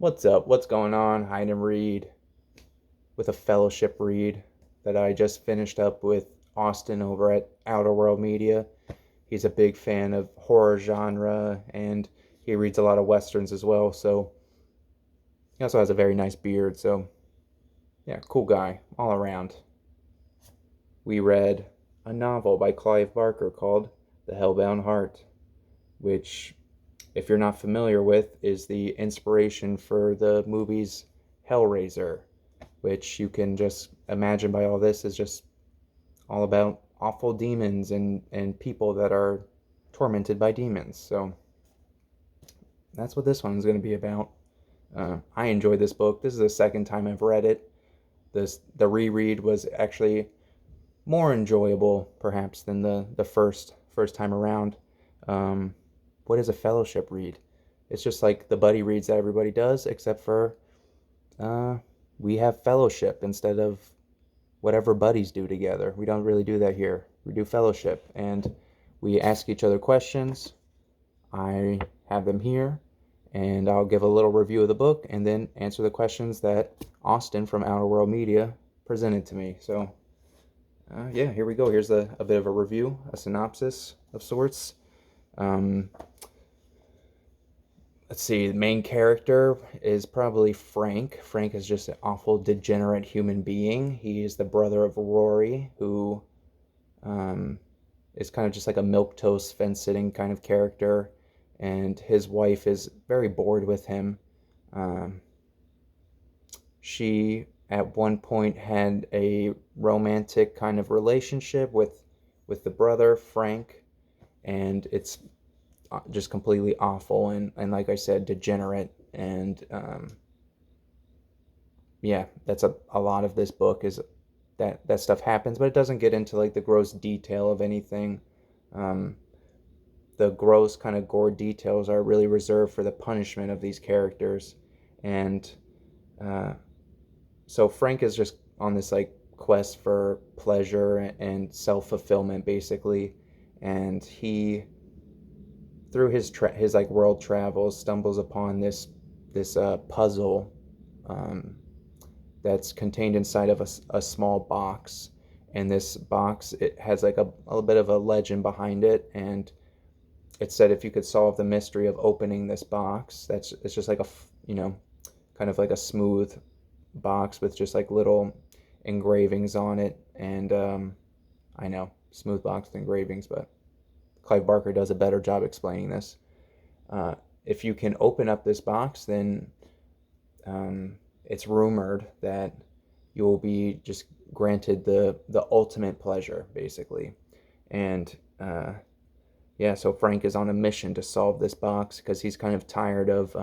What's up? What's going on? Hide and read with a fellowship read that I just finished up with Austin over at Outer World Media. He's a big fan of horror genre and he reads a lot of westerns as well. So he also has a very nice beard. So yeah, cool guy all around. We read a novel by Clive Barker called The Hellboundheart, which, if you're not familiar with, is the inspiration for the movies Hellraiser, which you can just imagine by all this is just all about awful demons and people that are tormented by demons. So that's what this one's going to be about. I enjoyed this book. This is the second time I've read it. The reread was actually more enjoyable, perhaps, than the first time around. Um, what is a fellowship read? It's just like the buddy reads that everybody does, except for uh, we have fellowship instead of whatever buddies do together. We don't really do that here. We do fellowship, and we ask each other questions. I have them here, and I'll give a little review of the book and then answer the questions that Austin from Outer World Media presented to me. So, yeah, here we go. Here's a bit of a review, a synopsis of sorts. Um, let's see, the main character is probably Frank. Frank is just an awful, degenerate human being. He is the brother of Rory, who um, is kind of just like a milquetoast, fence-sitting kind of character, and his wife is very bored with him. Um, she, at one point, had a romantic kind of relationship with the brother, Frank, and it's just completely awful and like I said, degenerate. And yeah, that's a lot of this book is that stuff happens, but it doesn't get into like the gross detail of anything. Um, the gross kind of gore details are really reserved for the punishment of these characters. And uh, so Frank is just on this like quest for pleasure and self-fulfillment basically, and he, through his like world travels, stumbles upon this puzzle um, that's contained inside of a small box. And this box, it has like a bit of a legend behind it, and it said if you could solve the mystery of opening this box, that's it's just like kind of like a smooth box with just like little engravings on it. And I know, smooth box with engravings, but Clive Barker does a better job explaining this. Uh, if you can open up this box, then it's rumored that you will be just granted the ultimate pleasure, basically. And yeah, so Frank is on a mission to solve this box because he's kind of tired of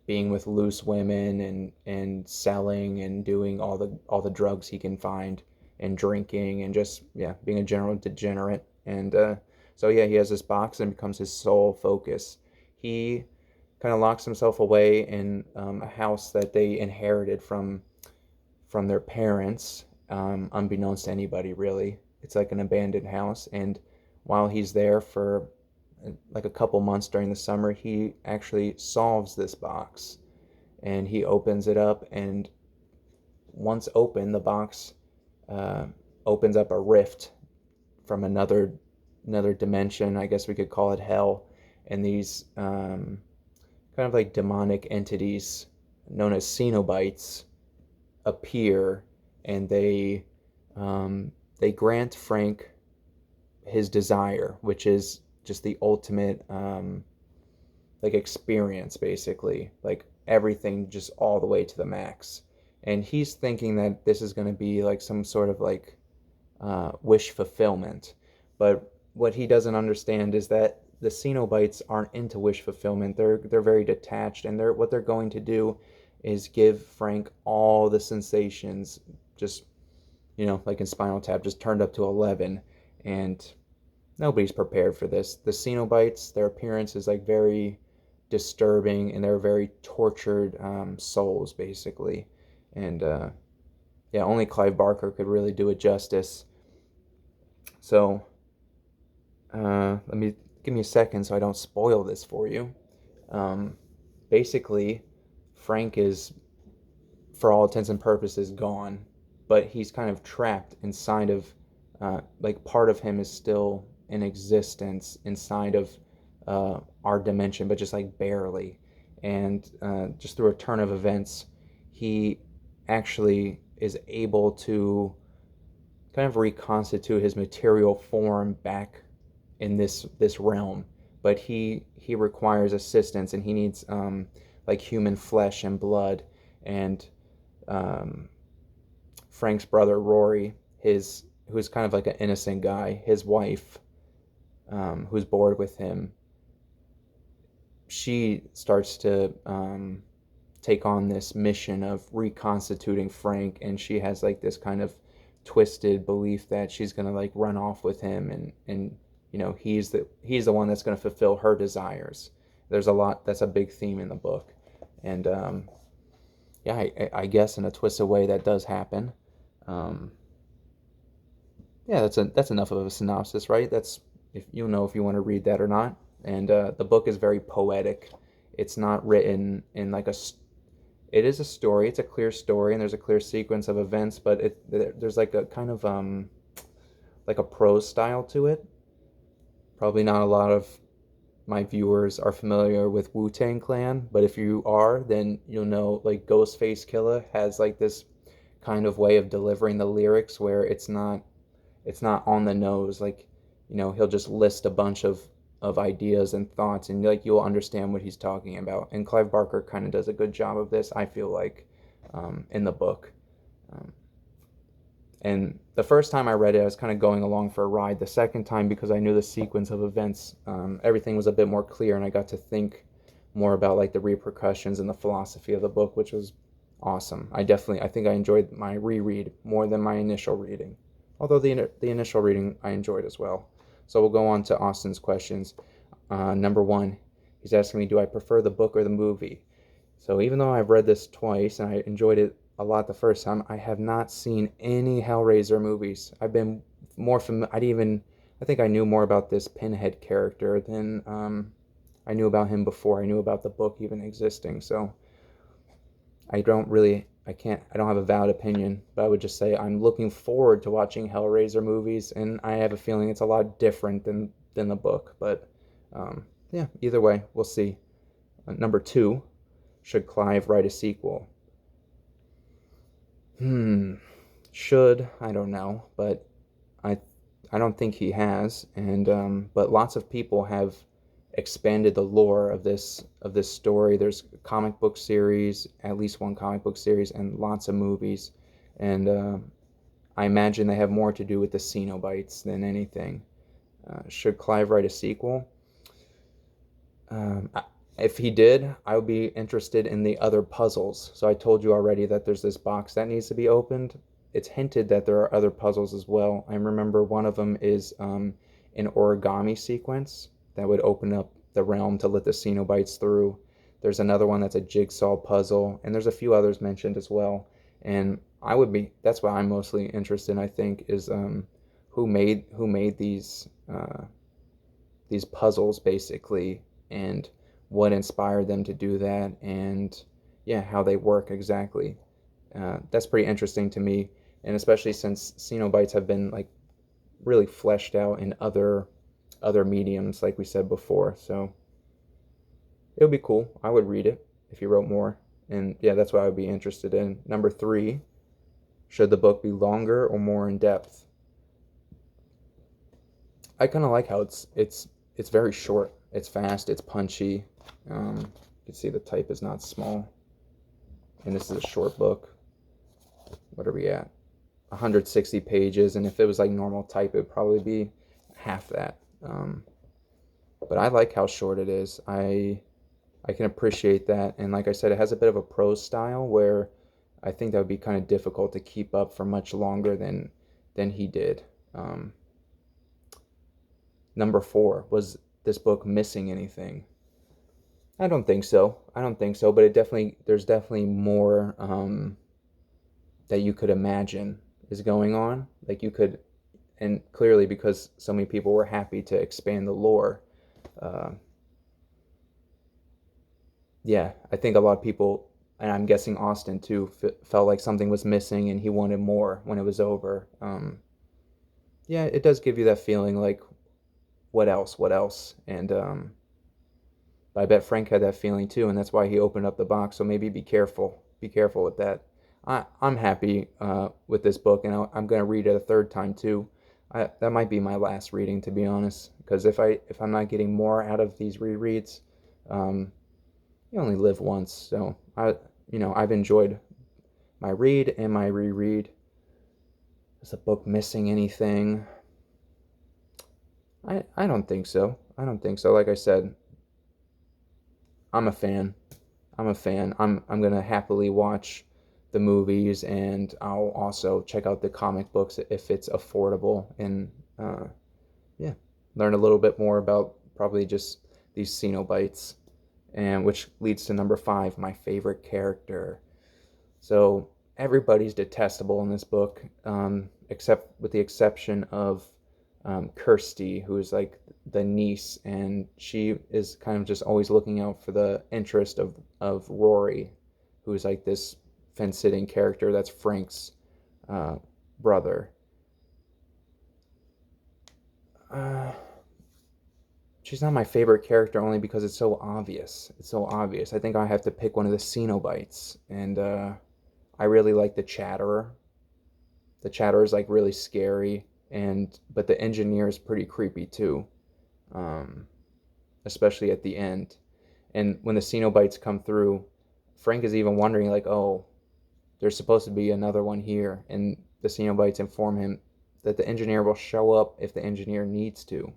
being with loose women and selling and doing all the drugs he can find and drinking and just, yeah, being a general degenerate. And so yeah, he has this box and becomes his sole focus. He kind of locks himself away in a house that they inherited from their parents, unbeknownst to anybody really. It's like an abandoned house, and while he's there for like a couple months during the summer, he actually solves this box, and he opens it up, and once open, the box uh, opens up a rift from another dimension. I guess we could call it hell, and these kind of like demonic entities known as Cenobites appear, and they grant Frank his desire, which is just the ultimate like experience, basically, like everything just all the way to the max. And he's thinking that this is going to be like some sort of like wish fulfillment, but what he doesn't understand is that the Cenobites aren't into wish fulfillment. They're very detached, and what they're going to do is give Frank all the sensations, just, like in Spinal Tap, just turned up to 11. And nobody's prepared for this. The Cenobites, their appearance is like very disturbing, and they're very tortured souls, basically. And yeah, only Clive Barker could really do it justice. So let me give me a second so I don't spoil this for you. Um, Basically, Frank is, for all intents and purposes, gone, but he's kind of trapped inside of, like part of him is still in existence inside of our dimension, but just like barely. And just through a turn of events, he actually is able to kind of reconstitute his material form back in this realm. But he requires assistance, and he needs like human flesh and blood. And um, Frank's brother Rory, his who's kind of like an innocent guy, his wife, who's bored with him, she starts to take on this mission of reconstituting Frank, and she has like this kind of twisted belief that she's gonna like run off with him, and he's the one that's gonna fulfill her desires. There's a lot that's a big theme in the book, and yeah, I guess in a twisted way that does happen. Um, yeah, that's enough of a synopsis, right? That's if you know if you want to read that or not. And the book is very poetic. It's not written in like it is a story. It's a clear story, and there's a clear sequence of events, but there's like a kind of like a prose style to it. Probably not a lot of my viewers are familiar with Wu-Tang Clan, but if you are, then you'll know like Ghostface Killah has like this kind of way of delivering the lyrics where it's not on the nose. Like, he'll just list a bunch of ideas and thoughts, and like you'll understand what he's talking about. And Clive Barker kind of does a good job of this, I feel like, in the book. Um, and the first time I read it, I was kind of going along for a ride. The second time, because I knew the sequence of events, everything was a bit more clear, and I got to think more about like the repercussions and the philosophy of the book, which was awesome. I think I enjoyed my reread more than my initial reading. Although the initial reading I enjoyed as well. So we'll go on to Austin's questions. Number one, he's asking me, do I prefer the book or the movie? So even though I've read this twice and I enjoyed it a lot the first time, I have not seen any Hellraiser movies. I've been more I think I knew more about this Pinhead character than I knew about him before I knew about the book even existing. So I don't have a valid opinion, but I would just say I'm looking forward to watching Hellraiser movies, and I have a feeling it's a lot different than the book. But yeah, either way, we'll see. Number two, should Clive write a sequel? Should, I don't know, but I I don't think he has, and but lots of people have expanded the lore of this story. There's a comic book series, at least one comic book series, and lots of movies, and I imagine they have more to do with the Cenobites than anything. Should Clive write a sequel? Um, if he did, I would be interested in the other puzzles. So I told you already that there's this box that needs to be opened. It's hinted that there are other puzzles as well. I remember one of them is an origami sequence that would open up the realm to let the Cenobites through. There's another one that's a jigsaw puzzle, and there's a few others mentioned as well. And that's what I'm mostly interested in, I think, is who made these puzzles basically, and what inspired them to do that, and yeah, how they work exactly. That's pretty interesting to me, and especially since Cenobites have been like really fleshed out in other mediums, like we said before. So it would be cool. I would read it if he wrote more, and yeah, that's what I would be interested in. Number three, should the book be longer or more in depth? I kind of like how it's very short. It's fast. It's punchy. You can see the type is not small, and this is a short book. What are we at? 160 pages, and if it was like normal type, it would probably be half that. But I like how short it is. I can appreciate that, and like I said, it has a bit of a prose style where I think that would be kind of difficult to keep up for much longer than he did. Number four, was this book missing anything? I don't think so. But there's definitely more that you could imagine is going on. Like you could, and clearly because so many people were happy to expand the lore. Uh, yeah, I think a lot of people. and I'm guessing Austin too felt like something was missing and he wanted more when it was over. Yeah, it does give you that feeling like, what else? What else? And I bet Frank had that feeling too, and that's why he opened up the box. So maybe be careful. Be careful with that. I'm happy with this book, and I'm going to read it a third time too. That might be my last reading, to be honest, because if I'm not getting more out of these rereads, um, you only live once. So I've enjoyed my read and my reread. Is the book missing anything? I don't think so. I don't think so. Like I said, I'm a fan. I'm a fan. I'm gonna happily watch the movies, and I'll also check out the comic books if it's affordable, and uh, yeah, learn a little bit more about probably just these Cenobites, and which leads to number 5, my favorite character. So everybody's detestable in this book, except with the exception of Kirsty, who is like the niece, and she is kind of just always looking out for the interest of Rory, who's like this fence-sitting character that's Frank's uh, brother. Uh, she's not my favorite character only because it's so obvious. It's so obvious. I think I have to pick one of the Cenobites, and I really like the Chatterer. The Chatterer is like really scary, and but the engineer is pretty creepy too, um, especially at the end. And when the Cenobites come through, Frank is even wondering like, oh, there's supposed to be another one here, and the Cenobites inform him that the engineer will show up if the engineer needs to.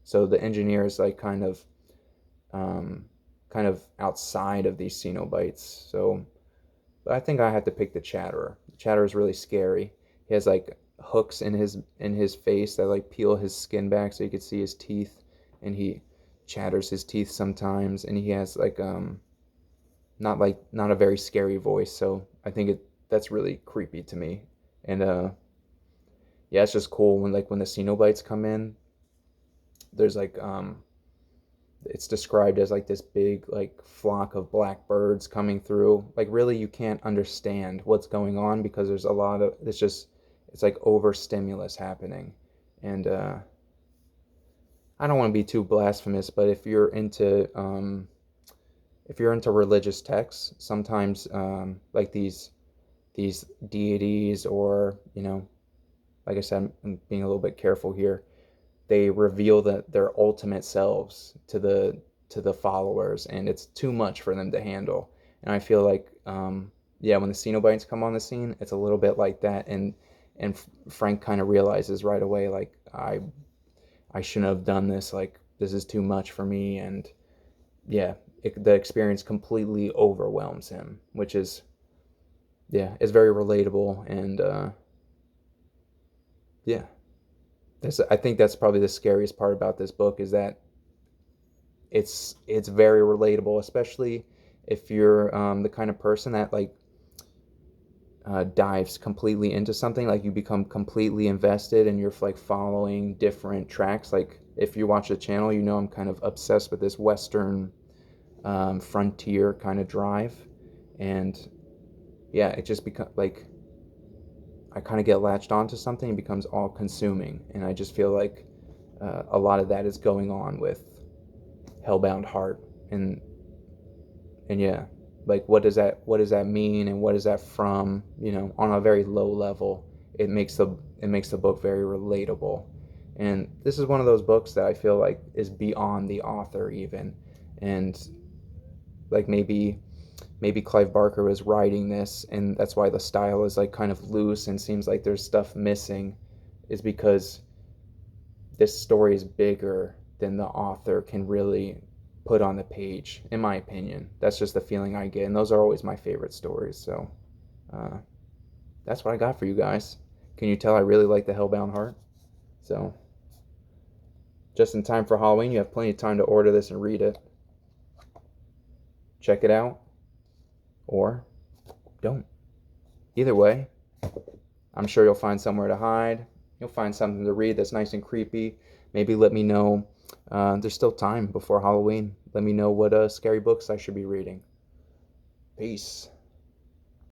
So the engineer is like um, kind of outside of these Cenobites. So, but I think I have to pick the Chatterer. The Chatterer is really scary. He has like hooks in his face that like peel his skin back so you could see his teeth, and he chatters his teeth sometimes, and he has like not a very scary voice. So I think that's really creepy to me. And yeah, it's just cool when the Cenobites come in. There's like it's described as like this big like flock of black birds coming through. Like really you can't understand what's going on because there's a lot of it's like over stimulus happening. And I don't want to be too blasphemous, but if you're into religious texts, sometimes like these deities, or like I said, I'm being a little bit careful here, they reveal their ultimate selves to the followers, and it's too much for them to handle. And I feel like yeah, when the Cenobites come on the scene, it's a little bit like that, and Frank kind of realizes right away like I shouldn't have done this, like this is too much for me. And yeah, the experience completely overwhelms him, which is, yeah, it's very relatable. And yeah, I think that's probably the scariest part about this book, is that it's very relatable, especially if you're the kind of person that like dives completely into something. Like you become completely invested and you're like following different tracks. Like if you watch the channel, I'm kind of obsessed with this Western frontier kind of drive. And yeah, it just becomes like I kind of get latched onto something and becomes all consuming. And I just feel like a lot of that is going on with Hellboundheart. And yeah, like what does that mean, and what is that from? On a very low level, it makes the book very relatable. And this is one of those books that I feel like is beyond the author even. And like maybe Clive Barker was writing this, and that's why the style is like kind of loose and seems like there's stuff missing, is because this story is bigger than the author can really put on the page, in my opinion. That's just the feeling I get, and those are always my favorite stories. So uh, that's what I got for you guys. Can you tell I really like the Hellbound Heart? So just in time for Halloween, you have plenty of time to order this and read it. Check it out, or don't. Either way, I'm sure you'll find somewhere to hide. You'll find something to read that's nice and creepy. Maybe let me know. There's still time before Halloween. Let me know what scary books I should be reading. Peace. Peace.